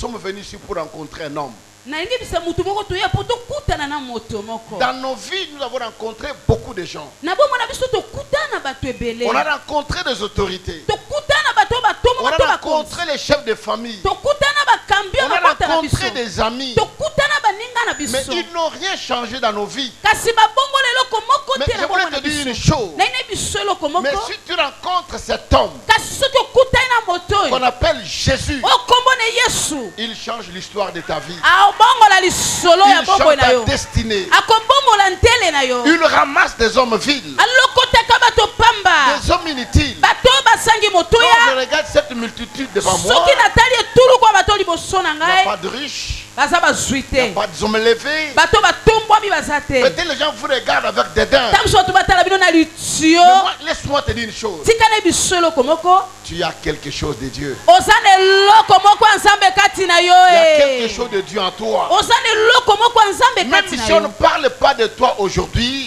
sommes venus ici pour rencontrer un homme. Dans nos vies, nous avons rencontré beaucoup de gens. On a rencontré des autorités. On a rencontré les chefs de famille. On a rencontré des amis. Mais ils n'ont rien changé dans nos vies. Mais je voulais te dire une chose. Mais si tu rencontres cet homme qu'on appelle Jésus, il change l'histoire de ta vie. Il change ta destinée. Il ramasse des hommes vils, des hommes inutiles. Quand je regarde cette multitude devant moi, il n'y a pas de riches. Il n'y a pas d'hommes élevés. Peut-être les gens vous regardent avec dédain. Mais moi, laisse-moi te dire une chose. Tu as quelque chose de Dieu. Il y a quelque chose de Dieu en toi. Même si on ne parle pas de toi aujourd'hui,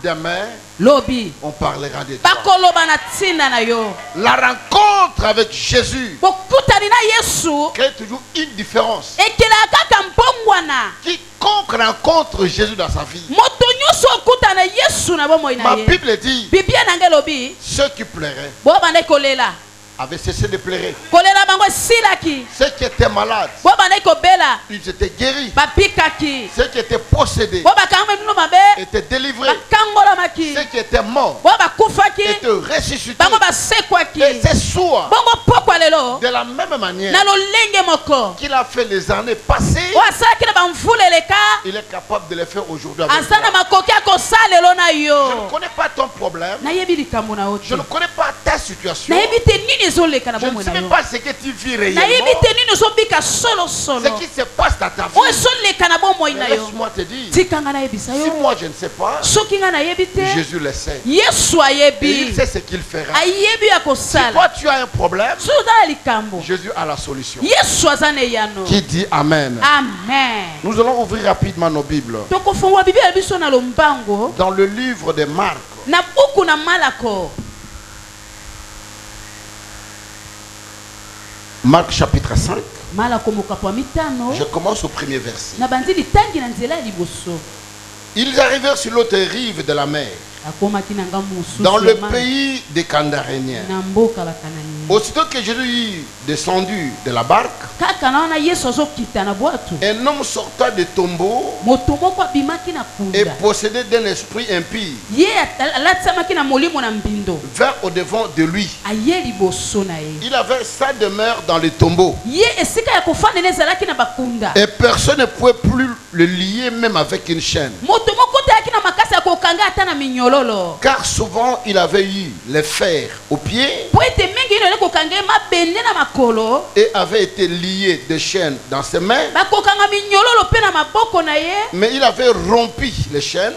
demain, on parlera de toi. La rencontre avec Jésus crée toujours une différence. Quiconque rencontre Jésus dans sa vie, ma Bible dit, ceux qui pleuraient avaient cessé de pleurer. Ceux qui étaient malades, ils étaient guéris. Ceux qui étaient possédés étaient délivrés. Ceux qui étaient morts étaient ressuscités. Et c'est souvent de la même manière qu'il a fait les années passées, il est capable de les faire aujourd'hui avec toi. Je ne connais pas ton problème. Je ne connais pas ta situation. Je ne sais même pas ce que tu vis réellement. Ce qui se passe dans ta vie. Mais laisse-moi te dire, si moi je ne sais pas, Jésus le sait. Et il sait ce qu'il fera. Si toi tu as un problème, Jésus a la solution. Qui dit Amen. Amen. Nous allons ouvrir rapidement nos Bibles dans le livre de Marc. Marc chapitre 5. Je commence au premier verset. Ils arrivèrent sur l'autre rive de la mer, dans le pays des Candaréniens. Aussitôt que Jésus est descendu de la barque, un homme sorta du tombeau et possédé d'un esprit impie vint au devant de lui. Il avait sa demeure dans le tombeau et personne ne pouvait plus le lier même avec une chaîne, car souvent il avait eu les fers aux pieds et avait été lié de chaînes dans ses mains, mais il avait rompu les chaînes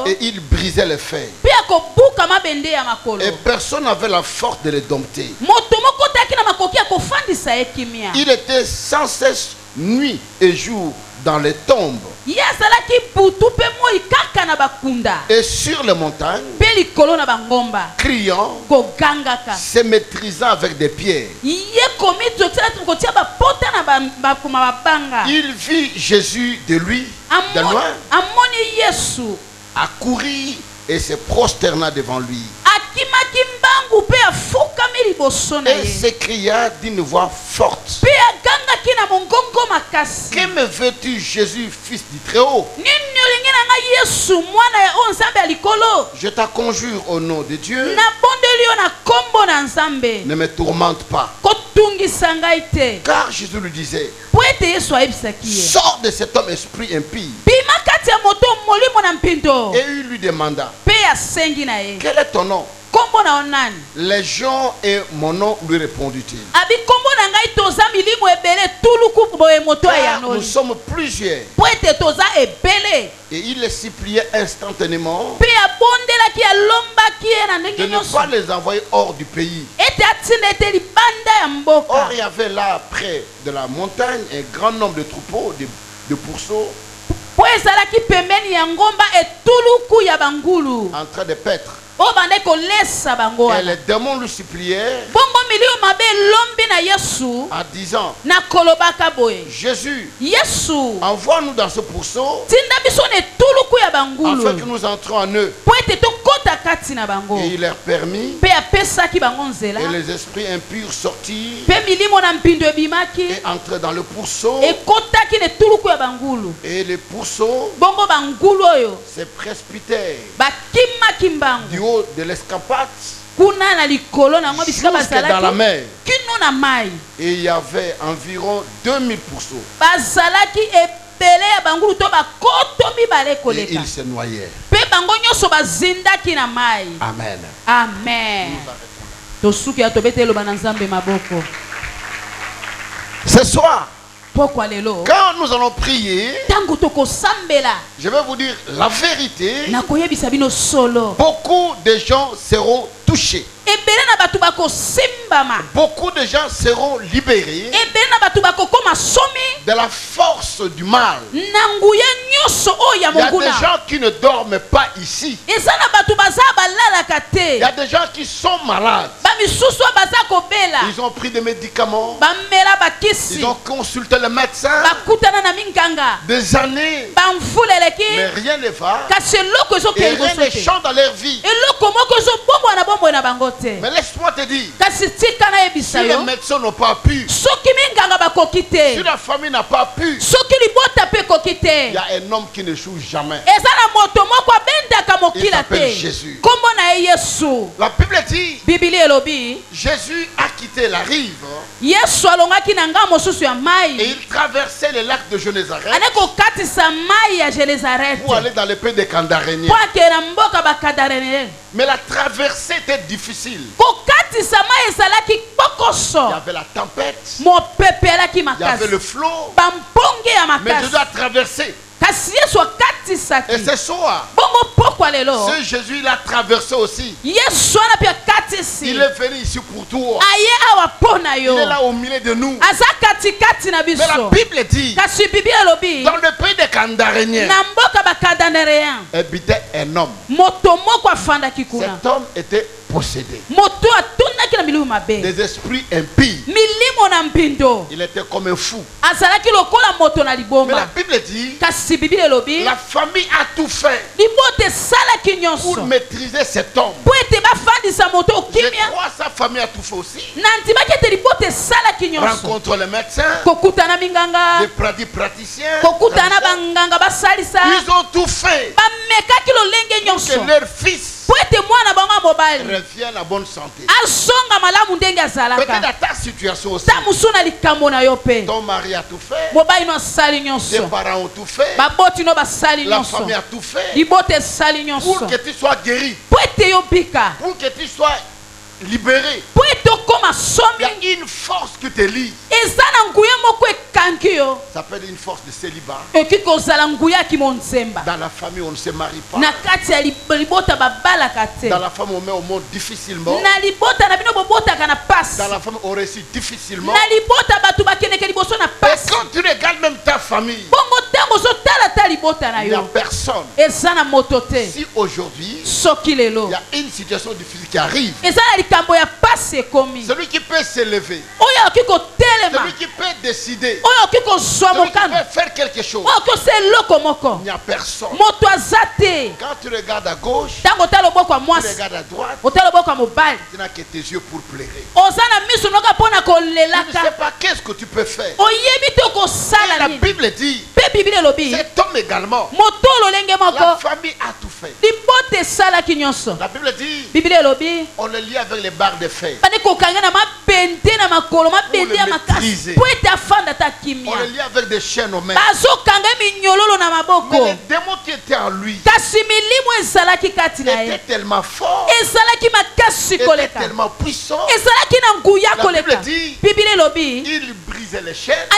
et il brisait les fers et personne n'avait la force de les dompter. Il était sans cesse nuit et jour dans les tombes et sur les montagnes, criant, se maîtrisant avec des pierres. Il vit Jésus de lui, de loin, accourir et se prosterna devant lui. Et s'écria d'une voix forte, que me veux-tu, Jésus, fils du Très-Haut? Je te conjure au nom de Dieu, ne me tourmente pas. Car Jésus lui disait, sors de cet homme esprit impie. Et il lui demanda, quel est ton nom? Les gens et mon nom, lui répondit-il. Car nous sommes plusieurs. Et il les suppliait instantanément de ne pas les envoyer hors du pays. Or il y avait là près de la montagne un grand nombre de troupeaux, de pourceaux, en train de paître. Et les démons lui suppliaient en disant, Jésus, envoie-nous dans ce pourceau afin que nous entrons en eux. Et il leur permit, et les esprits impurs sortirent et entraient dans le pourceau. Et le pourceau se précipitait du haut de l'escapade jusqu'à dans la mer. Et il y avait environ 2000 pourceaux. Et ils se noyaient. Amen. Amen. Ce soir, quand nous allons prier, je vais vous dire la vérité. Beaucoup de gens seront touchés. Beaucoup de gens seront libérés de la force du mal. Il y a des gens qui ne dorment pas ici. Il y a des gens qui sont malades. Ils ont pris des médicaments. Ils ont consulté le médecin des années. Mais rien ne va. Et rien ne change dans leur vie. Mais laisse-moi te dire, si les médecins n'ont pas pu, si la famille n'a pas pu, il y a un homme qui ne joue jamais. Il s'appelle Jésus. La Bible dit, Jésus a quitté la rive et il traversait le lac de Génézareth pour aller dans le pays des Candaréniens. Mais la traversée était difficile. Il y avait la tempête, il y avait le flot, mais je dois traverser. Et ce soir, ce Jésus l'a traversé aussi. Il est venu ici pour toi. Il est là au milieu de nous. Mais la Bible dit, dans le pays des Candaréniens, habitait un homme. Cet homme était possédé des esprits impies. Il était comme un fou. Mais la Bible dit, la famille a tout fait pour maîtriser cet homme. Je crois sa famille a tout fait aussi. Rencontre les médecins, des praticiens. Ils ont tout fait pour que leur fils revienne à bonne santé. Peut-être dans ta situation aussi. Ton mari a tout fait. Tes parents ont tout fait. La famille a tout fait pour que tu sois guéri, pour que tu sois libéré. Il y a une force qui te lie. Ça s'appelle une force de célibat. Dans la famille, on ne se marie pas. Dans la famille, on met au monde difficilement. Dans la famille, on réussit difficilement. Et quand tu regardes même ta famille, il n'y a personne. Si aujourd'hui, il y a une situation difficile qui arrive, celui qui peut s'élever, celui qui peut décider, celui qui peut faire quelque chose, il n'y a personne. Quand tu regardes à gauche, tu regardes à droite, tu n'as que tes yeux pour pleurer. Tu ne sais pas qu'est-ce que tu peux faire. Et la Bible dit, cet homme également, la famille a tout fait. La Bible dit, on le lie avec les barres de fer. On le lie avec des chaînes aux mains. Mais les démons qui étaient en lui étaient tellement forts, étaient tellement puissants. La Bible dit, il brisait les chaînes,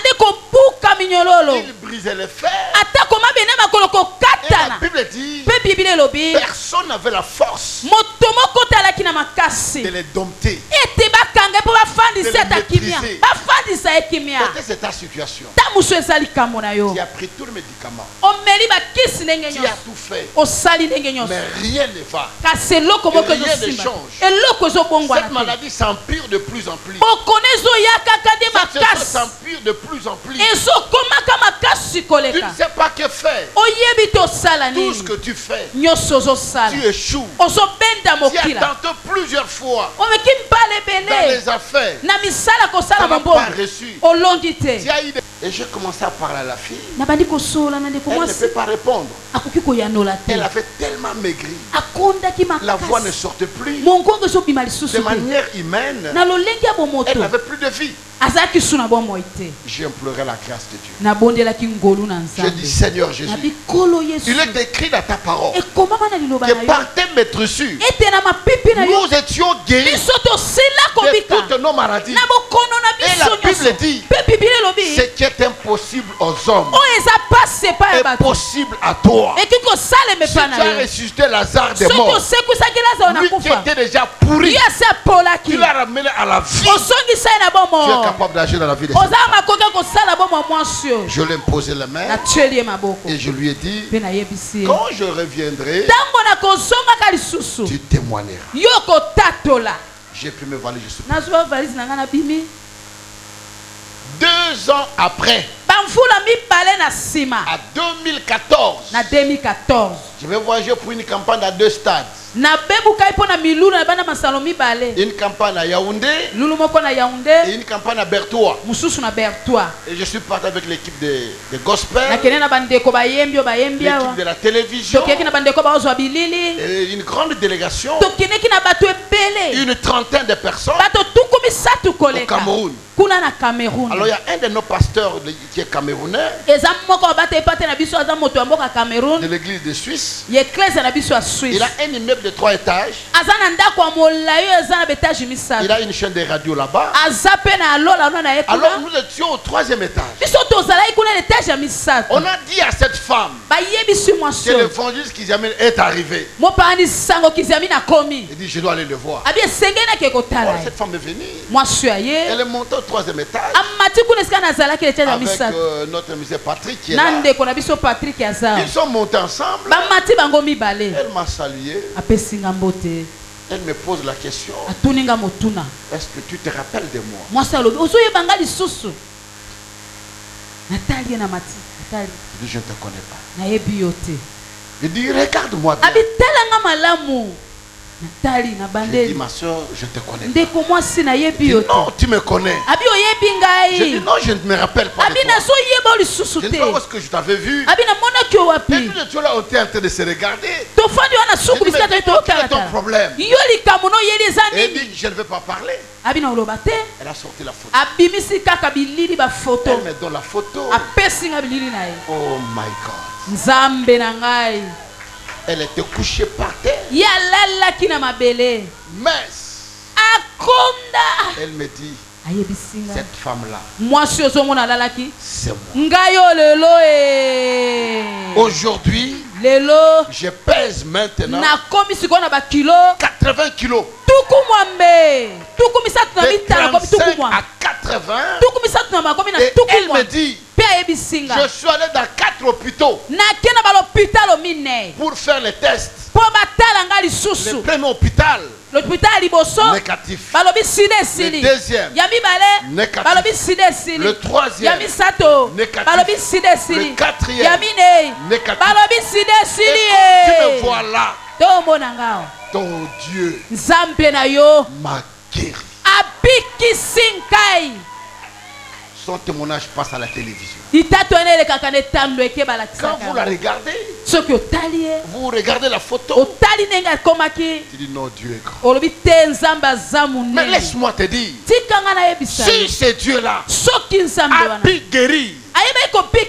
il brisait les fers. Et la Bible dit, personne n'avait la force de les dompter, de les maîtriser. Peut-être c'est ta situation. Tu as pris tous les médicaments. Tu as tout fait. Mais rien ne va. Rien ne change. Cette maladie s'empire de plus en plus. Cette chose s'empire de plus en plus. Tu ne sais pas que faire. Tout ce que tu fais, tu échoues. Tu as tenté plusieurs fois dans les affaires. Ça n'a pas reçu. Et j'ai commencé à parler à la fille. Elle ne peut pas répondre. Elle avait tellement maigri. La voix ne sortait plus. De manière humaine, elle n'avait plus de vie. J'ai imploré la grâce de Dieu. Je dis Seigneur Jésus, il est écrit dans ta parole que par tes maîtresures nous étions guéris de toutes nos maladies. Et la Bible dit ce qui est impossible aux hommes est possible à toi. Si tu as ressuscité Lazare des morts, lui qui était déjà pourri, tu l'as ramené à la vie. Tu es capable d'agir dans la vie de cette femme. Je lui ai posé la main et je lui ai dit, quand je reviendrai, tu témoigneras. J'ai pris mes valises, je suis 2 ans après, à 2014, je vais voyager pour une campagne à 2 stades. Une campagne à Yaoundé et une campagne à Bertoua. Et je suis parti avec l'équipe de gospel, l'équipe de la télévision et une grande délégation, une trentaine de personnes au Cameroun. Alors il y a un de nos pasteurs qui est camerounais de l'église de Suisse. Il a un immeuble de 3 étages. Il a une chaîne de radio là-bas. Alors nous étions au 3e étage. On a dit à cette femme que l'évangile Kiziamine est arrivé. Il dit je dois aller le voir. Alors cette femme est venue. Elle est montée au 3e étage avec notre musée Patrick qui est là. Ils sont montés ensemble. Elle m'a salué. Elle me pose la question, est-ce que tu te rappelles de moi? Je dis, je ne te connais pas. Je dis, regarde-moi bien. Je dis, ma soeur, je te connais pas. Dit, non, tu me connais. Je dis, non, je ne me rappelle pas de toi. Je ne sais pas où est-ce que je t'avais vu. Et tous les gens-là étaient en train de se regarder. Je dis, mais quel est ton problème? Et elle dit, je ne veux pas parler. Elle a sorti la photo. Elle me donne la photo. Oh my God. Elle était couchée par terre. Mince. Elle me dit, cette femme-là, c'est moi. Aujourd'hui, je pèse maintenant 80 kilos. De 35 à 80. Et elle me dit, je suis allé dans 4 hôpitaux pour faire les tests. Le premier hôpital, négatif. Le deuxième, négatif. Le troisième, négatif. Le quatrième, négatif. Et quand tu me vois là, ton Dieu m'a guéri. Son témoignage passe à la télévision. Quand vous la regardez, vous regardez la photo, tu dis non, Dieu est grand. Mais laisse-moi te dire, si ce Dieu-là a pu guérir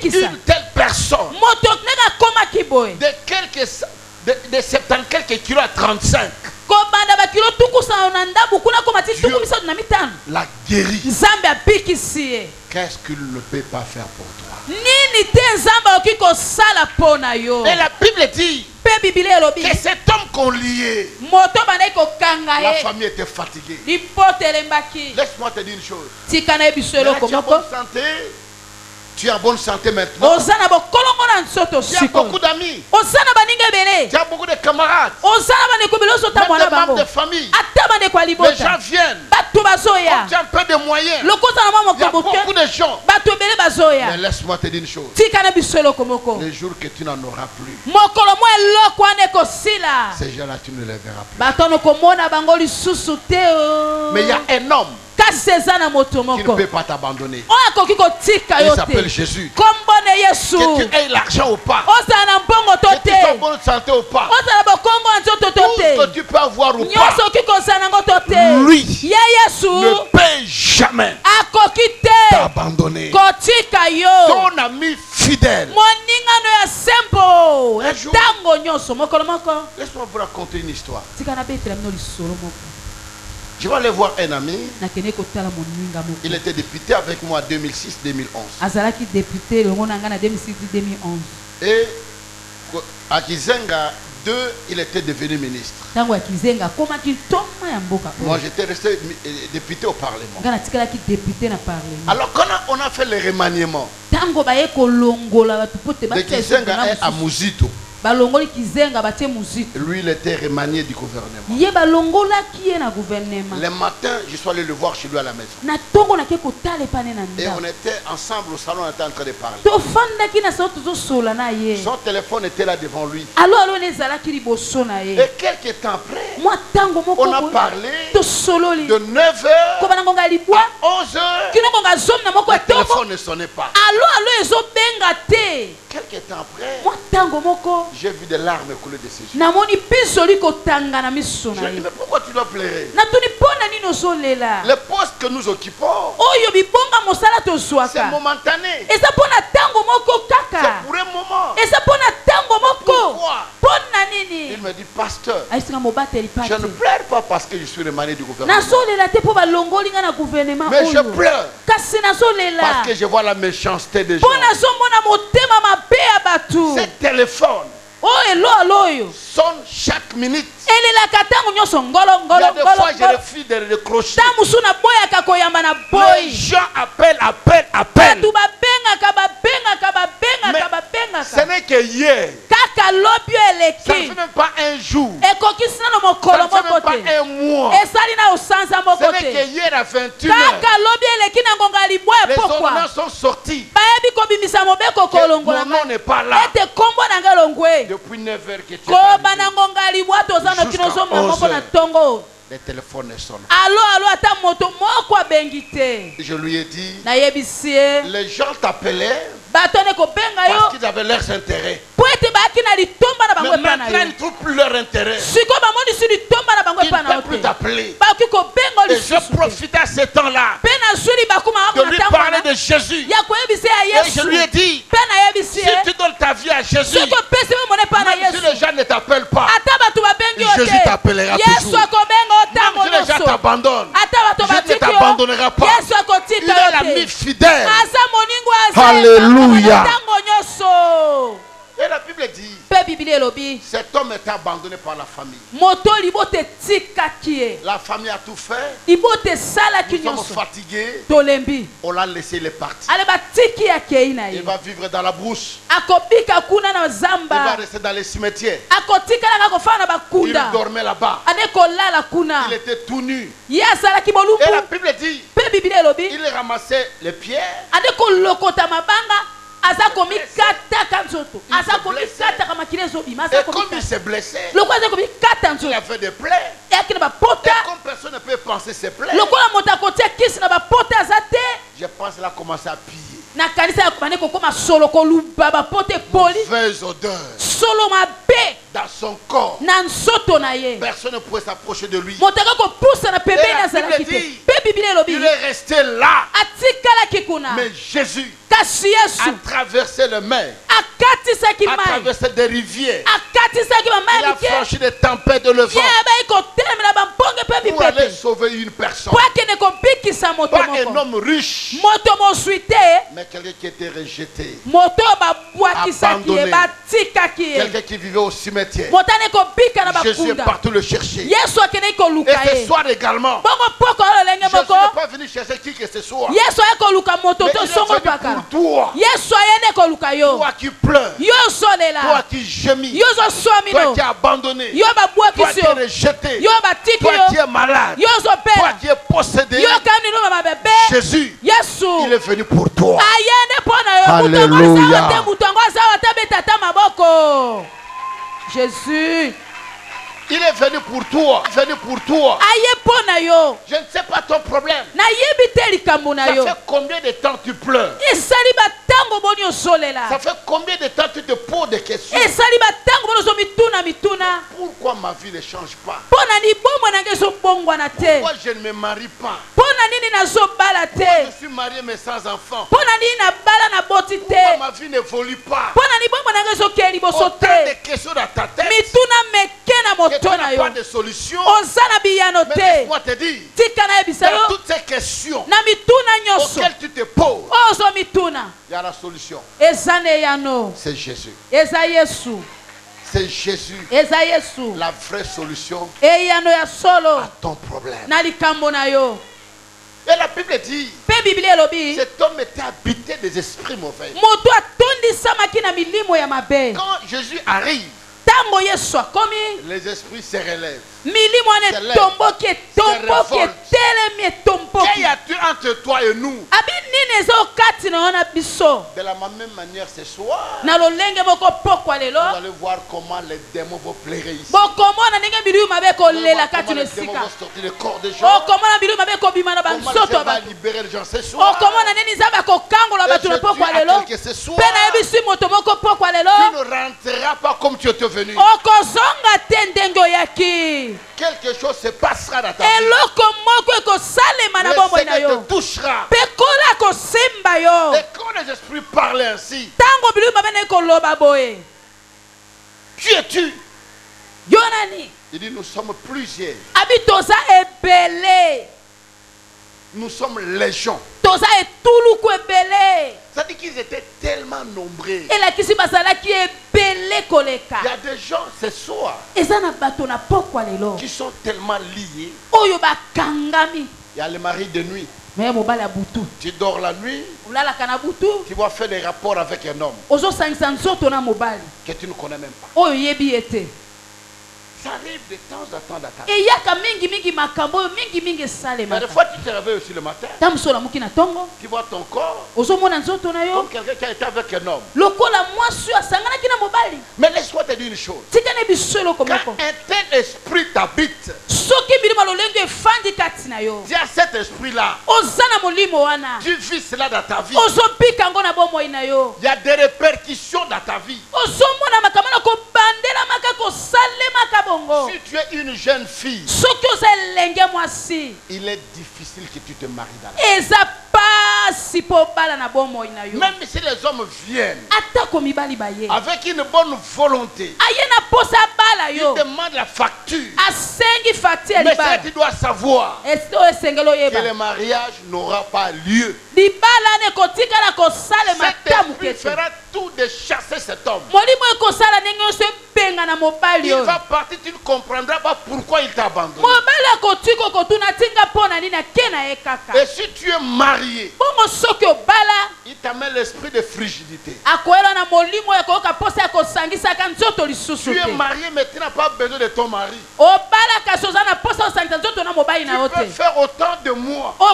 une telle personne de 70 quelques kilos à 35, Dieu l'a guéri. Qu'est-ce qu'il ne peut pas faire pour toi? Et la Bible dit que cet homme qu'on liait, la famille était fatiguée. Laisse-moi te dire une chose. Tu as bonne santé. Tu as bonne santé maintenant. Tu as beaucoup d'amis. Tu as beaucoup de camarades. Même des membres de famille. Les gens viennent. Tu as un peu de moyens. Il y a beaucoup de gens. Mais laisse-moi te dire une chose. Les jours que tu n'en auras plus, ces gens-là, tu ne les verras plus. Mais il y a un homme qui ne peut pas t'abandonner. Il s'appelle Jésus. Que tu aies l'argent ou pas, que tu sois en bonne santé ou pas, tout ce que tu peux avoir ou pas, lui ne peut jamais t'abandonner. Ton ami fidèle. Un jour, laisse-moi vous raconter une histoire. Je vais aller voir un ami. Il était député avec moi en 2006-2011. Et à Kizenga 2, il était devenu ministre. Moi, j'étais resté député au Parlement. Alors, quand on a fait le remaniement de Kizenga à Muzito, lui, il était remanié du gouvernement. Le matin, je suis allé le voir chez lui à la maison. Et on était ensemble au salon, on était en train de parler. Son téléphone était là devant lui. Et quelques temps après, on a parlé de 9h à 11h. Le téléphone ne sonnait pas. Quelques temps après, j'ai vu des larmes couler de ses yeux. Je lui ai dit, mais pourquoi tu dois pleurer? Le poste que nous occupons, c'est momentané. C'est pour un moment. Pourquoi? Il me dit, pasteur, je ne pleure pas parce que je suis remanié du gouvernement. Mais je pleure parce que je vois la méchanceté des gens. Ce téléphone sonne chaque minute. Il y a des fois je refuse de décrocher. Les gens appellent. Mais ce n'est que hier. Ça ne fait même pas un jour. Ça ne fait même pas un mois. Ce n'est que hier à 21h. Les ordonnances sont sorties. Que mon nom n'est pas là. Depuis 9h que tu es jusqu'à 11h. Les téléphones sonnent. Je lui ai dit, les gens t'appelaient parce qu'ils avaient leurs intérêts. Mais maintenant, ils trouvent plus leur intérêt. Ils ne peuvent plus t'appeler. Et je profite à ce temps-là de lui parler de Jésus. Et je lui ai dit, si tu donnes ta vie à Jésus, même si les gens ne t'appellent pas, Jésus t'appellera toujours. Même si les gens t'abandonnent, Jésus ne t'abandonnera pas. Il est l'ami fidèle. Alléluia. Et la Bible dit, cet homme était abandonné par la famille. La famille a tout fait. Nous sommes fatigués. On l'a laissé, il est parti. Il va vivre dans la brousse. Il va rester dans les cimetières. Il dormait là-bas. Il était tout nu. Et la Bible dit, il ramassait les pierres. Et comme il s'est blessé, il a fait des plaies. Et comme personne ne peut penser ses plaies, je pense qu'il a commencé à piller. Mauvaise odeur dans son corps. Personne ne pouvait s'approcher de lui. Et la Bible dit, il est resté là. Mais Jésus a traversé le mer. Il a traversé des rivières. Il a franchi des tempêtes de le vent pour aller sauver une personne. Pas un homme riche, mais quelqu'un qui était rejeté, abandonné, quelqu'un qui vivait au cimetière. Jésus est parti le chercher. Et ce soir également, Jésus n'est pas venu chercher qui que ce soit, mais il est venu pour toi. Toi qui pleures, toi qui gémis, toi qui es abandonné, toi qui es rejeté, toi qui es malade, toi qui es possédé. Jésus, il est venu pour toi. Alléluia. Jésus, il est venu pour toi. Venu pour toi. Je ne sais pas ton problème. Ça fait combien de temps tu pleures? Ça fait combien de temps tu te poses des questions? Pourquoi ma vie ne change pas? Pourquoi je ne me marie pas? Pourquoi je suis marié mais sans enfant? Pourquoi ma vie n'évolue pas? Autant de questions dans ta tête. Tu n'as pas de solution. Mais laisse-moi te dire, dans toutes ces questions auxquelles tu te poses, il y a la solution. C'est Jésus. C'est Jésus la vraie solution à ton problème. Et la Bible dit, cet homme était habité des esprits mauvais. Quand Jésus arrive, les esprits se relèvent. Qu'y a-t-il entre toi et nous? De la même manière ce soir, vous allez voir comment les démons vont pleurer ici. Comment les démons vont sortir le corps des gens. Comment Dieu va libérer les gens ce soir. Et je dis à quelqu'un ce soir, tu ne rentreras pas comme tu étais venu. Quelque chose se passera dans ta vie. Le Seigneur te touchera. Et quand les esprits parlent ainsi, qui es-tu? Il dit, nous sommes plusieurs. Nous sommes légions. Ça dit qu'ils étaient tellement nombreux. Il y a des gens ce soir qui sont tellement liés. Il y a le mari de nuit. Tu dors la nuit, tu vas faire des rapports avec un homme que tu ne connais même pas. Ça arrive de temps en temps dans ta vie. Mais des fois tu te réveilles aussi le matin. Tu vois ton corps comme quelqu'un qui a été avec un homme. Mais laisse-moi te dire une chose. Quand un tel esprit t'habite, il y a cet esprit-là. Tu vis cela dans ta vie. Il y a des répercussions dans ta vie. Si tu es une jeune fille, il est difficile que tu te maries dans la vie. Même si les hommes viennent avec une bonne volonté, ils demandent la facture. Mais ça, tu dois savoir que le mariage n'aura pas lieu. Cet esprit fera tout de chasser cet homme. Il va partir, tu ne comprendras pas pourquoi il t'a abandonné. Et si tu es marié, il t'amène l'esprit de frigidité. Tu es marié mais tu n'as pas besoin de ton mari. Tu peux faire autant de mois. Tu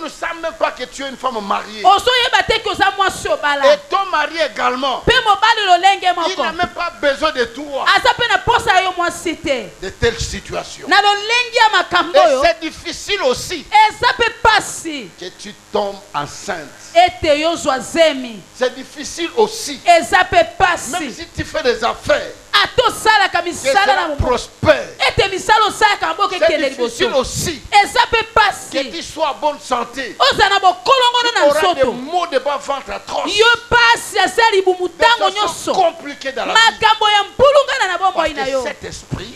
ne sais même pas que tu es une femme mariée. Et ton mari également, il n'a même pas besoin de toi. De telles situations. Et c'est difficile aussi que tu tombes enceinte. C'est difficile aussi, même si tu fais des affaires, que cela prospère. C'est difficile aussi que tu sois en bonne santé. Tu auras des maux de bas-ventre atroces. Des choses compliquées dans la vie. Parce que cet esprit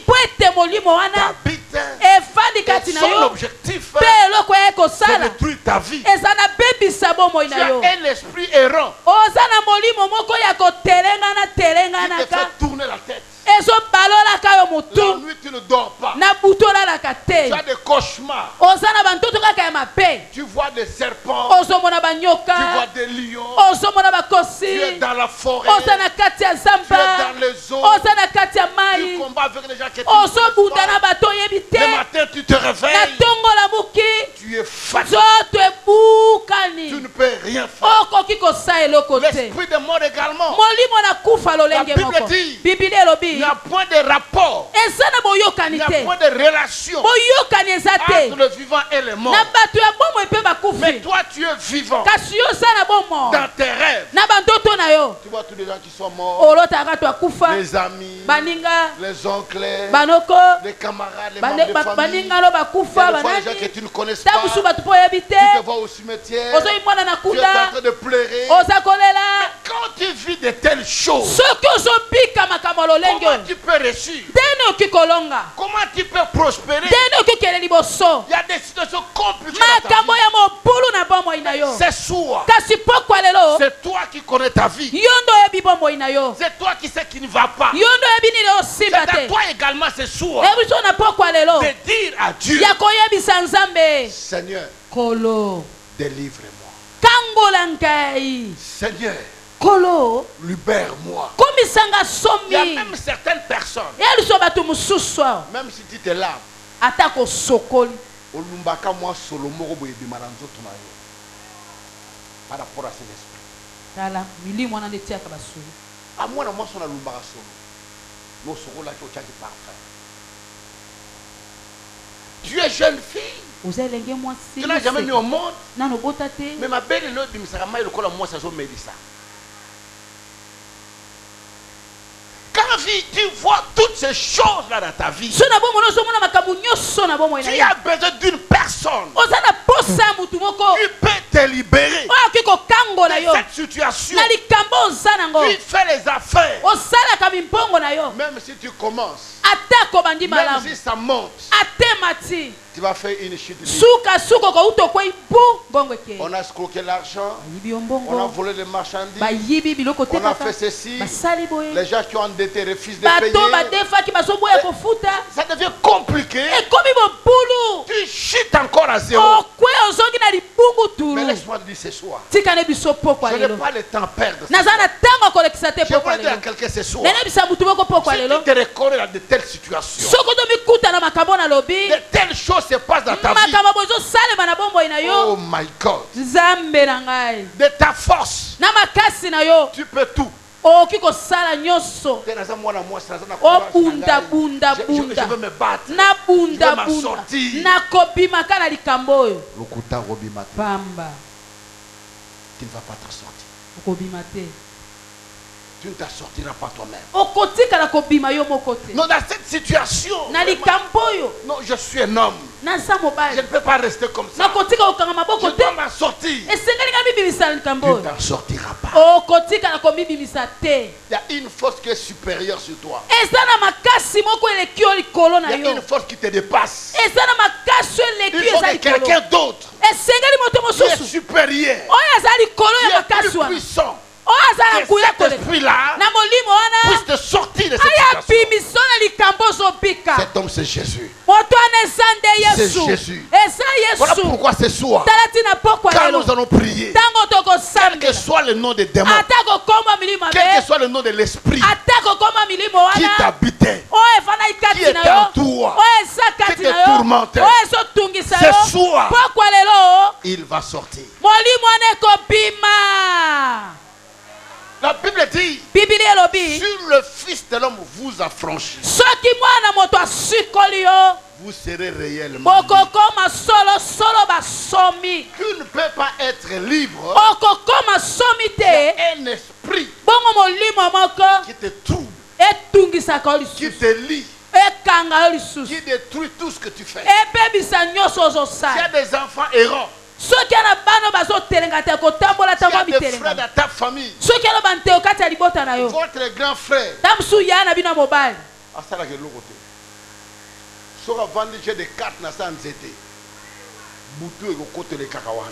t'habite et son objectif c'est de détruire ta vie. Tu as un esprit errant qui te fait tourner la tête. La nuit tu ne dors pas. Tu as des cauchemars. Tu vois des serpents. Tu vois des lions. Tu es dans la forêt. Tu es dans les eaux. Tu combats avec les gens qui te le matin tu te réveilles. Tu es fatigué. Tu ne peux rien faire. L'esprit de mort également. La Bible dit il n'y a point de rapport. Il n'y a point de relation entre le vivant et le mort. Mais toi tu es vivant. Dans tes rêves. Tu vois tous les gens qui sont morts. Les amis, les oncles, les camarades, les membres de famille. Il y a des fois les gens que tu ne connais pas. Tu te vois au cimetière. Tu es en train de pleurer. Mais quand tu vis de telles choses, comment tu peux réussir? Comment tu peux prospérer? Il y a des situations compliquées dans ta vie. C'est soi. C'est toi qui connais ta vie. C'est toi qui sais qu'il ne va pas. C'est à toi également, c'est soi. De dire à Dieu, Seigneur, délivre-moi. Seigneur, libère-moi. Il y a même certaines personnes, même si tu te laves, par rapport à cet esprit. À moi, moi, son alumbaka solo. Tu es jeune fille. Tu n'as jamais mis au monde. Mais ma belle est là, quand tu vois toutes ces choses là dans ta vie, tu as besoin d'une personne qui peut te libérer de cette situation. Tu fais les affaires. Même si tu commences, même si ça monte, tu vas faire une chute libre. On a escroqué l'argent, on a volé les marchandises, on a fait ceci. Les gens qui ont endetté refusent de payer. Ça devient compliqué. Tu chutes encore à zéro. Mais laisse-moi te dire ce soir, je n'ai pas le temps à perdre. Je veux dire à quelqu'un ce soir, si tu te reconnais dans de telles situations, de telles choses se passent dans ta vie. Oh my God. De ta force, tu peux tout. Je veux me battre. Je veux m'en sortir. Tu ne vas pas t'en sortir. Tu ne t'en sortiras pas toi-même. Non, dans cette situation, non, je suis un homme. Je ne peux pas rester comme ça. Je dois m'en sortir. Tu ne t'en sortiras pas. Il y a une force qui est supérieure sur toi. Il y a une force qui te dépasse. Il faut que quelqu'un d'autre qui est supérieur, qui est plus puissant, que cet esprit-là puisse te sortir de cette situation. Cet homme, c'est Jésus. C'est Jésus. Voilà pourquoi c'est soir, quand nous allons prier, quel que soit le nom des démons, quel que soit le nom de l'esprit qui t'habitait, qui était en toi, qui te tourmentait, ce soir, il va sortir. La Bible dit, sur le Fils de l'homme vous affranchit, vous serez réellement libre. Tu ne peux pas être libre. Il y a un esprit qui te trouble, qui te lie, qui détruit tout ce que tu fais. Il y a des enfants errants. S'il y a des frères dans ta famille, votre grand frère, si vous des cartes dans sa nzete, boutou et côté les kakawana.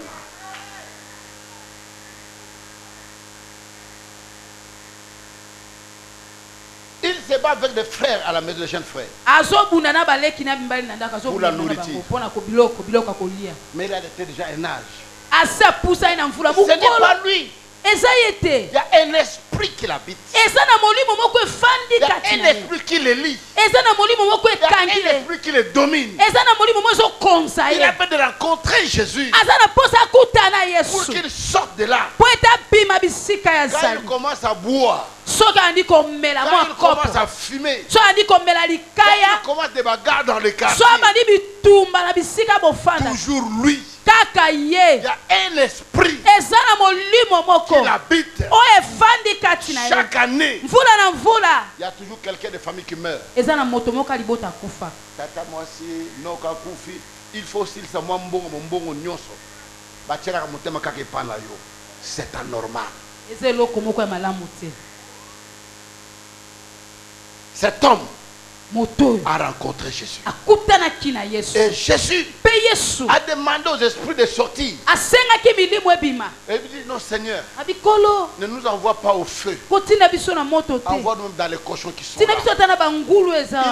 Il se bat avec des frères à la maison, des jeunes frères. Pour la nourriture. Mais il a déjà un âge. Ce n'est pas lui. Il y a un esprit qui l'habite. Il y a un esprit qui le lit. Il y a un esprit qui le domine. Il a besoin de rencontrer Jésus pour qu'il sorte de là. Quand il commence à boire, quand il commence à fumer, quand il commence à bagarrer dans le quartier, toujours lui. Il y a un esprit qui l'habite. Chaque année, il y a toujours quelqu'un de famille qui meurt. Tata moi si no kakufi, il faut aussi le moi mbongo nyonso. Batira motema kake pana yo. C'est anormal. Cet homme a rencontré Jésus. Et Jésus a demandé aux esprits de sortir. Et il dit non Seigneur, ne nous envoie pas au feu. Envoie-nous dans les cochons qui sont là.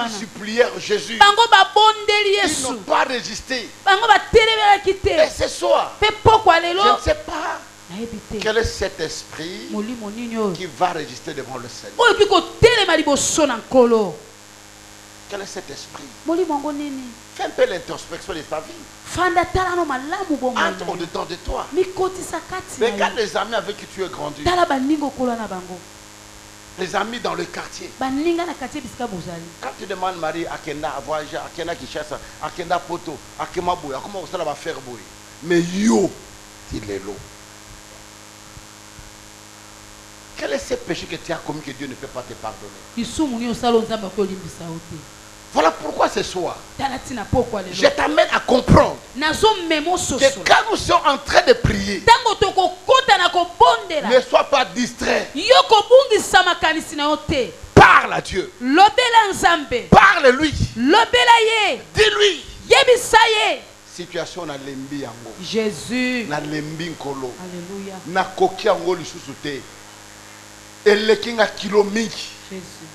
Ils supplièrent Jésus. Ils n'ont pas résisté. Et ce soir, je ne sais pas quel est cet esprit qui va résister devant le Seigneur. Quel est cet esprit? Fais un peu l'introspection de ta vie. Entre au-dedans de toi. Regarde les amis avec qui tu es grandi. Les amis dans le quartier. Quand tu demandes Marie à Kenda à voyager, à Kenda qui chasse, à Kenda poto, à Kema Boya, comment ça va faire boy? Mais yo, il est l'eau. Quel est ce péché que tu as commis que Dieu ne peut pas te pardonner? Voilà pourquoi ce soir, je t'amène à comprendre que quand nous sommes en train de prier, ne sois pas distrait. Parle à Dieu. Parle-lui. Dis-lui. Situation na lembi yango. Jésus. Na lembi nkolo. Alléluia. Na koki yango lisusu te. Elekinga kilomiki. Jésus.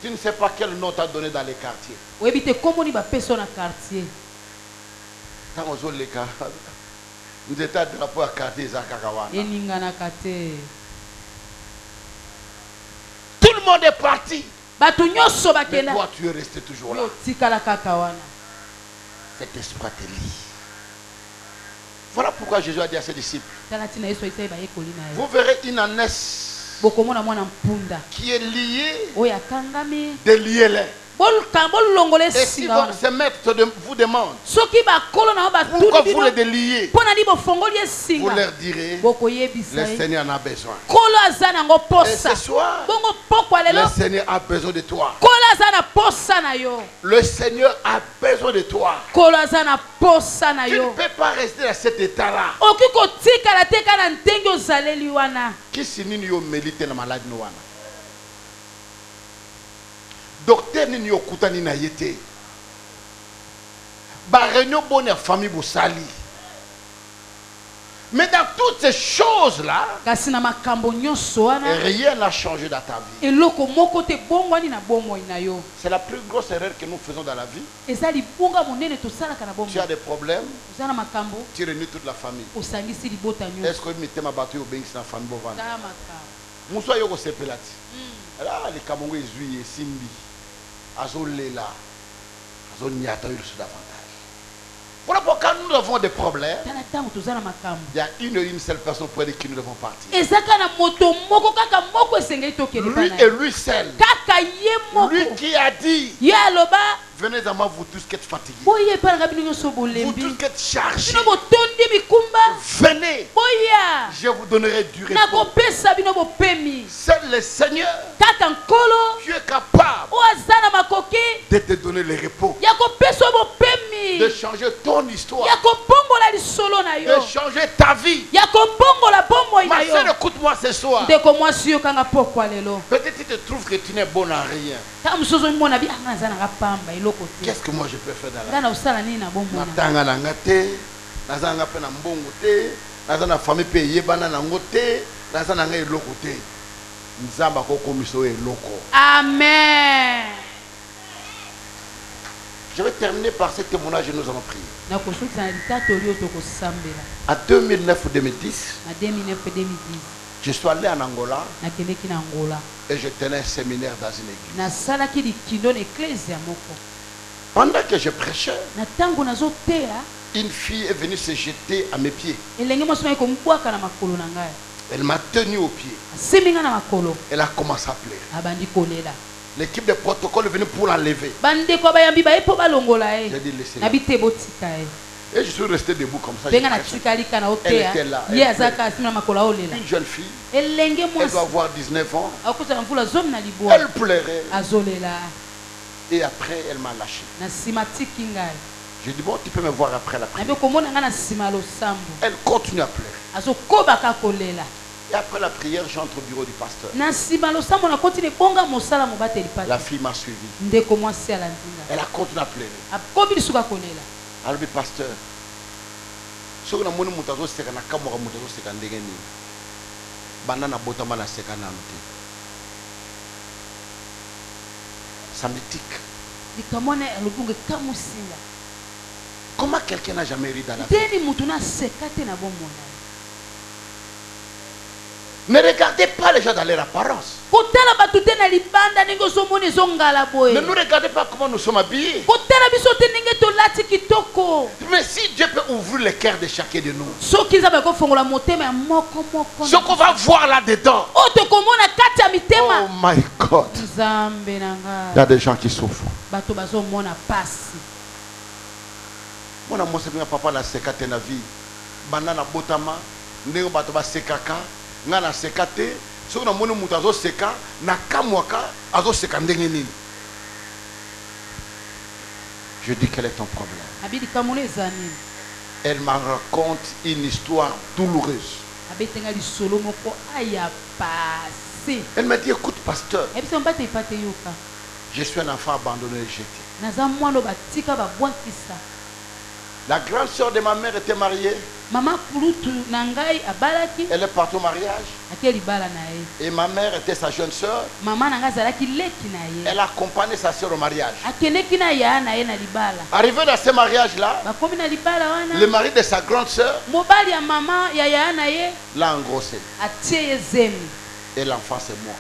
Tu ne sais pas quel nom t'a donné dans les quartiers. Oui, mais comment on va passer dans le quartier? Quand on les quartiers, nous étions de rapport à quartier Zakakawana. Tout le monde est parti. Mais toi, tu es resté toujours là. Cet esprit te lie. Voilà pourquoi Jésus a dit à ses disciples, vous verrez une ânesse qui est liée, déliez-les. Et si votre maître vous demande pourquoi vous les déliez, vous leur direz, le Seigneur en a besoin. Et ce soir, le Seigneur a besoin de toi. Le Seigneur a besoin de toi. Tu ne peux pas rester dans cet état-là. Qui s'inine yo mélite na malade noana. Docteur ni okutani na yete. Ba réunion bonne famille bo sali. Mais dans toutes ces choses-là, rien n'a changé dans ta vie. C'est la plus grosse erreur que nous faisons dans la vie. Tu as des problèmes, tu réunis toute la famille. Est-ce que tu as battu au béni dans la famille? Moussa yoko sepelati. Là, les Camerounais zuye simbi. Azolela. Azonyata yulu davantage. Voilà pourquoi nous avons des problèmes. Il y a une seule personne près de qui nous devons partir. Lui et lui seul. Lui qui a dit, venez à moi vous tous qui êtes fatigués. Vous tous qui êtes chargés. Venez. Je vous donnerai du repos. Seul le Seigneur qui est capable de te donner le repos. De changer changer ton histoire. De changer ta vie. Ma soeur, écoute-moi ce soir. Peut-être tu te trouves que tu n'es bon à rien. Qu'est-ce que moi je peux faire dans la vie? Amen. Je vais terminer par ce témoignage et nous allons prier. À 2009 ou 2010, je suis allé en Angola et je tenais un séminaire dans une église. Pendant que je prêchais, une fille est venue se jeter à mes pieds. Elle m'a tenu aux pieds. Elle a commencé à pleurer. L'équipe de protocole est venue pour l'enlever. J'ai dit laissez-la. Et je suis resté debout comme ça. Elle était là. Une jeune fille. Elle doit avoir 19 ans. Elle pleurait. Et après, elle m'a lâché. J'ai dit, bon, tu peux me voir après la prière. Elle continue à pleurer. Et après la prière, j'entre au bureau du pasteur. La fille m'a suivi. Elle a continué à pleurer. Alors, le pasteur, ça me tique. Comment quelqu'un n'a jamais ri dans la vie? Ne regardez pas les gens dans leur apparence. Ne nous regardez pas comment nous sommes habillés. Mais si Dieu peut ouvrir le cœur de chacun de nous, ce qu'on va voir là-dedans, oh my God, il y a des gens qui souffrent. Mon amour, c'est bien papa la sekate na vie. Banana botama, ndenge bato ba sekaka, nga na sekate, so na moni mutu azo seka, na kamwaka azo seka ndenge nini. Je dis quel est ton problème? Elle me raconte une histoire douloureuse. Elle m'a dit écoute pasteur, je suis un enfant abandonné et jeté. La grande sœur de ma mère était mariée. Elle est partie au mariage. Et ma mère était sa jeune sœur. Elle a accompagné sa sœur au mariage. Arrivé dans ce mariage-là, le mari de sa grande sœur l'a engrossé. Et l'enfant c'est moi.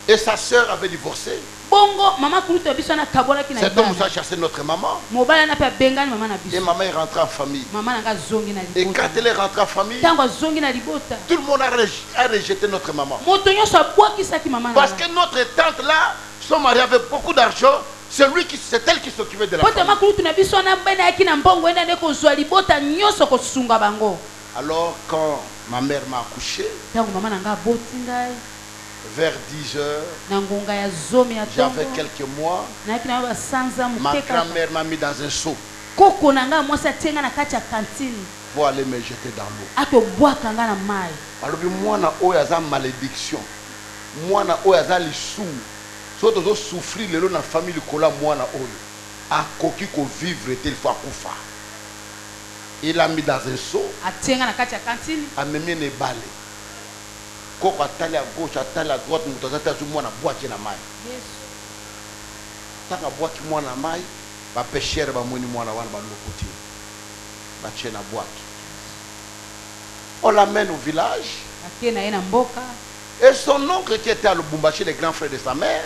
Et sa sœur avait divorcé. Cet homme a chassé notre maman. Et maman est rentrée en famille. Et quand elle est rentrée en famille, tout le monde a rejeté notre maman. Parce que notre tante là, son mari avait beaucoup d'argent. C'est elle qui s'occupait de la famille. Alors quand ma mère m'a accouché, vers 10 heures, j'avais quelques mois, ma grand-mère m'a mis dans un seau pour aller me jeter dans l'eau. Alors moi, j'ai une malédiction. Moi, j'ai l'issue. Si tu souffrir dans la famille, moi, j'ai vivre, il faut couper. Il a mis dans un seau, il a mis une balle. Quand on a à gauche, à droite, on a boîte na mai. Tant que boîte moi na mai, ba pêcheur ba moni moi na wana ba lokoti. Ba tient na boîte. On l'amène au village. Et son oncle qui était à Lubumbashi, le grand frère de sa mère.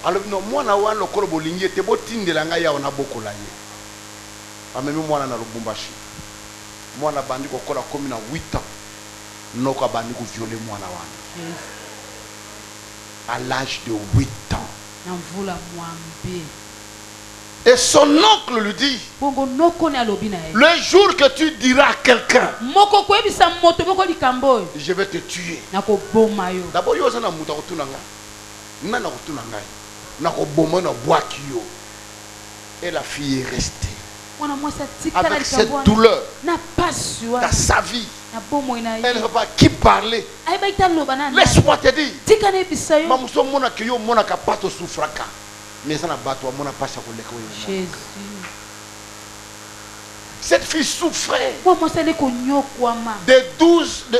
Alors non, moi na wana lokolo bolingi te botindela nga ya ona bokola ye. Amemi moi na Lubumbashi. Moi na bandi kokola komi na 8 ans. Noko bandi ko violer moi na wana. À l'âge de 8 ans. Et son oncle lui dit, le jour que tu diras à quelqu'un, je vais te tuer. D'abord, il y a un Et la fille est restée. Avec cette douleur dans sa vie. Elle ne veut pas qui parler. Laisse-moi te dire. Jésus. Cette fille souffrait de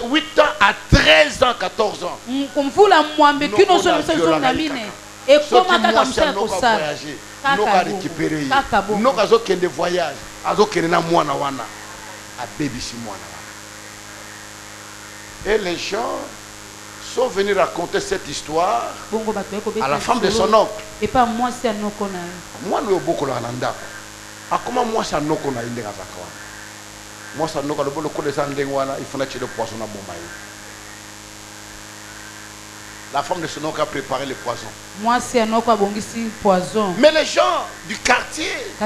8 ans à 13 ans, 14 ans. Et comment et les gens sont venus raconter cette histoire à la femme de son oncle. Et pas moi, c'est un oncle. Moi, nous avons beaucoup d'argent. Comment moi, c'est un oncle? Moi, c'est un oncle. Il faut que le poisson à bombaye. La femme de son oncle a préparé le poison. Moi, c'est un oncle poison. Mais les gens du quartier qui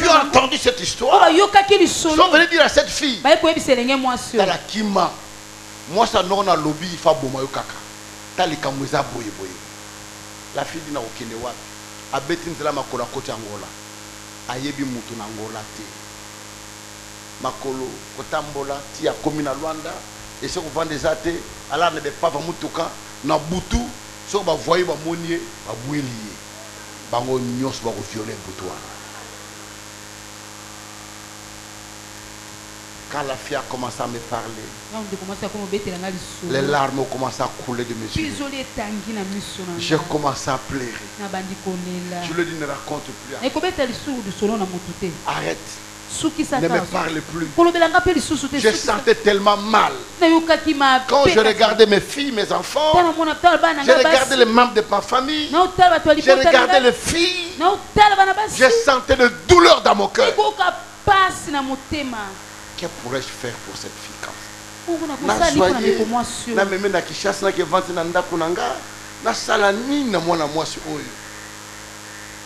ont entendu cette histoire sont venus dire à cette fille dans la Kima, moi, ça n'a pas lobby, il faut bombaye kaka. La fille dit na okende wapi. Abeti nzela makola koti Angola. Ayebi mutu na Angola te. Makolo kotambola ti ya komi na Luanda. Et si vous vendez des athées, alors ne pas va mutuka na butu, si vous voyez ba monier, ba bouelier, bango nyos ba violer butu. Quand la fille a commencé à me parler, les larmes ont commencé à couler de mes yeux. J'ai commencé à pleurer. Je lui ai dit ne raconte plus. Arrête. Ne me parle plus. Je sentais tellement mal. Quand je regardais mes filles, mes enfants, je regardais les membres de ma famille, je regardais les filles, je sentais de douleur dans mon cœur. Que pourrais-je faire pour cette fille comme ça?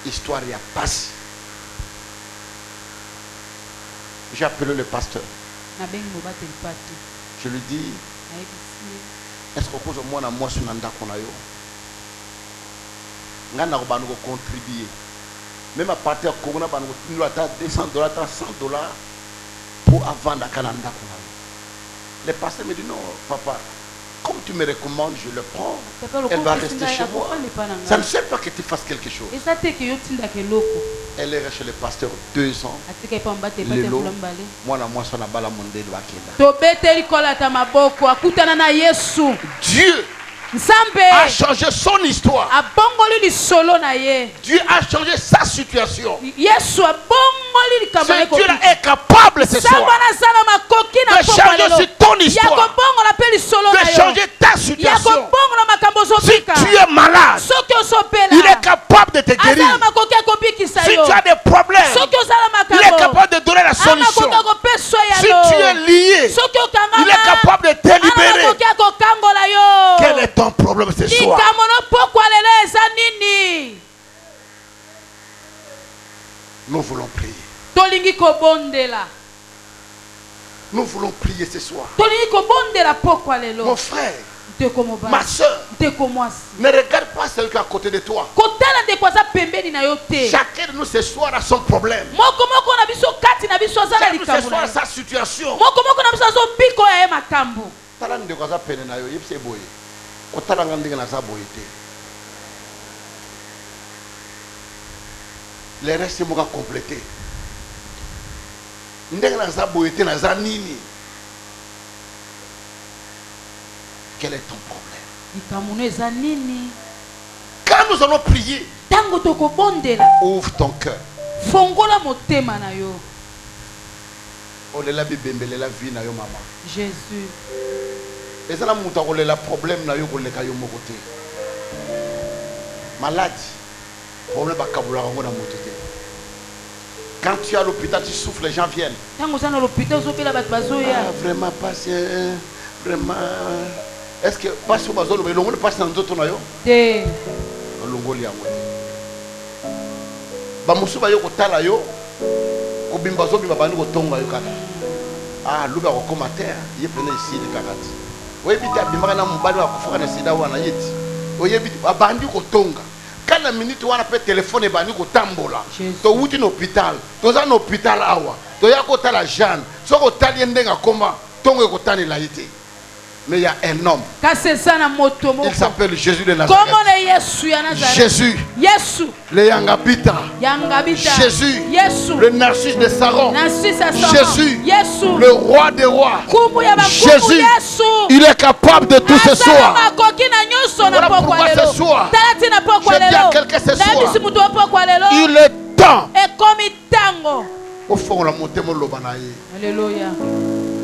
Histoire y a passé. J'ai appelé le pasteur. Je lui dis, est-ce que moi je suis contribuer. Même à partir de Corona, nous avons $200, $100 pour avant Canada. Le pasteur me dit non, papa, comme tu me recommandes, je le prends. Elle va rester chez moi. Ça ne sert pas que tu fasses quelque chose. Elle est restée chez le pasteur 2 ans. Dieu a changé son histoire. Dieu a changé sa situation. C'est Dieu est capable ce soir de changer aussi ton histoire, de changer ta situation. Si tu es malade, il est capable de te guérir. Si tu as des problèmes, il est capable de donner la solution. Si tu es lié, il est capable de te libérer. Quel est ton problème ce soir? Nous voulons prier. Nous voulons prier ce soir. Mon frère, ma soeur, ne regarde pas celui qui est à côté de toi. Chacun de nous ce soir a son problème. Chacun de nous ce soir a sa situation. Les restes sont complétés. Quel est ton problème? Quand nous allons prier, ouvre ton cœur. Jésus. Maladie. Quand tu es à l'hôpital, tu souffles, les gens viennent. Vraiment pas, vraiment. Est-ce que pas sur Bazolo, mais l'on passe dans d'autres noyaux? Longolia. Bamusuba yo kotala yo, kobimbazo bibabani kotonga yo kaka. Ah, luba ko commentaire, il prenait ici le kakati. Oui, bita bimaka na mubali wa kufuka na sida wana yeti. oyebi abandi kotonga kana minute wana pe téléphone ebandi kotambola to wuti na hôpital toza na hôpital awa to ya kotala Jeanne soko tali ndenga koma tongo kotani la yité. Mais il y a un homme. Il s'appelle Jésus de Nazareth. Jésus. Le Yangabita. Jésus. Le Narcisse de Saron. Jésus. Le roi des rois. Jésus. Il est capable de tout ce soir. Voilà pourquoi ce soir, je dis à quelqu'un ce soir, il est temps. Au fond, la montée Alléluia.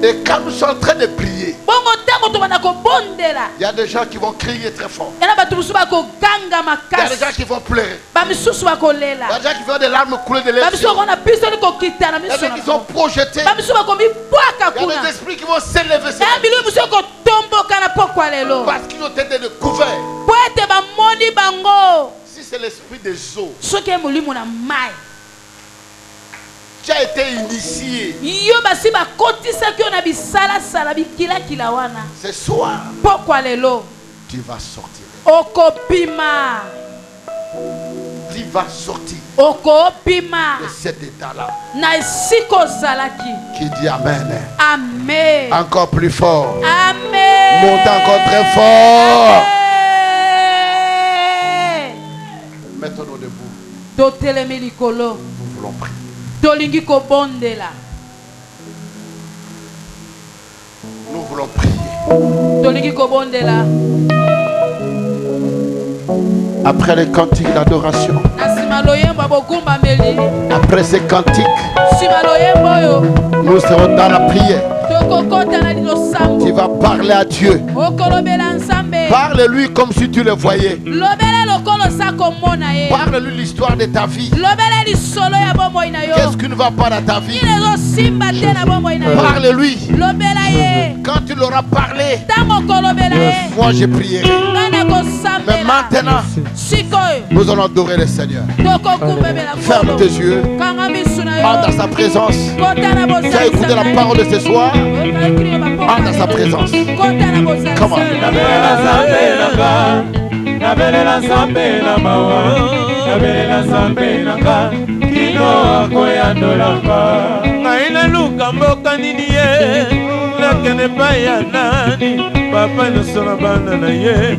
Et quand nous sommes en train de prier, il y a des gens qui vont crier très fort. Il y a des gens qui vont pleurer. Il y a des gens qui vont des larmes couler de leurs yeux. Il y a des gens qui sont projetés. Il y a des esprits qui vont s'élever. Parce qu'ils ont été découverts. Si c'est l'esprit des eaux, tu as été initié. Ce soir, tu vas sortir. Tu vas sortir de cet état-là. Qui dit Amen. Amen. Encore plus fort. Amen. Monte encore très fort. Mettons-nous debout. Nous voulons prier. Nous voulons prier. Après les cantiques d'adoration, après ces cantiques, nous serons dans la prière. Tu vas parler à Dieu. Parle-lui comme si tu le voyais. Parle-lui l'histoire de ta vie. Qu'est-ce qui ne va pas dans ta vie? Parle-lui. Quand tu l'auras parlé, moi je prierai. Mais maintenant, nous allons adorer le Seigneur. Ferme tes yeux. Entre dans sa présence. Tu as écouté la parole de ce soir. Entre dans sa présence. Comment? Nabelela Zambe na mawa, nabelela Zambe na ka, kino akoya dolaka. Ngaina luka mboka nini ye, lakene pa ya nani, papa nyosona bana na ye.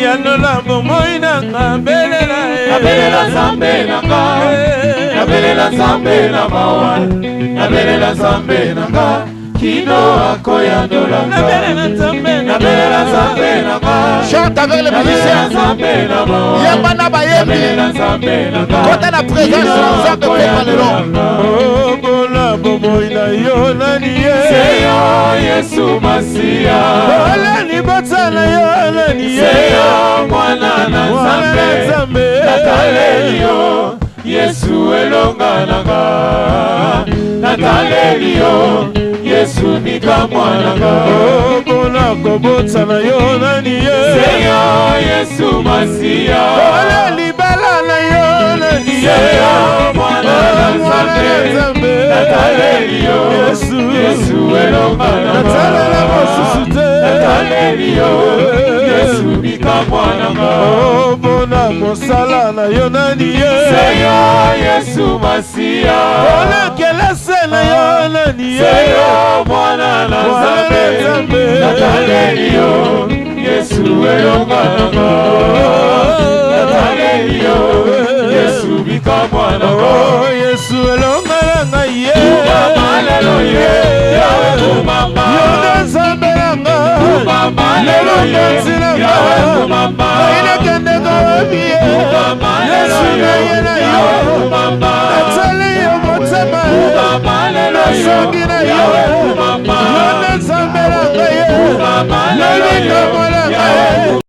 Ya nolambo moina ngabelela ye. Nabelela Zambe na ka, nabelela Zambe na mawa, nabelela Zambe na ka. Chante avec les musiciens. Yambana Bayebi. Quand à la présence, nous avons fait le nom. Yesu Masia. Yesu elongananga. Natalelio. Yesu nika mwananga. Bona kobotsa na yo nani ye. Seyo Yesu Masia. Ole libala na yo nani ye. Seyo mwana na Nzambe. Natalelio. Yesu elongananga. Natalela mosusute. Natalelio. Yesu nika mwananga. Bona mosala na yo nani ye. Seyo Yesu Masia. Ole kelese na yo nani ye. Seyo mwana na Nzambe. Natalelio. Yesu elongananga. Natalelio. Yesu bika mwananga. Yesu elongananga ye. Kumama lelo ye. Yawe kumama. Yone Nzambe nanga. Kumama lelo ye. Yawe kumama. Ine kende kawe miye. Kumama lelo ye. Yawe kumama. Natalelio motema. Kumama lelo ye. Yawe kumama. Yone Nzambe nanga ye. Kumama lelo ye. Yawe kumama.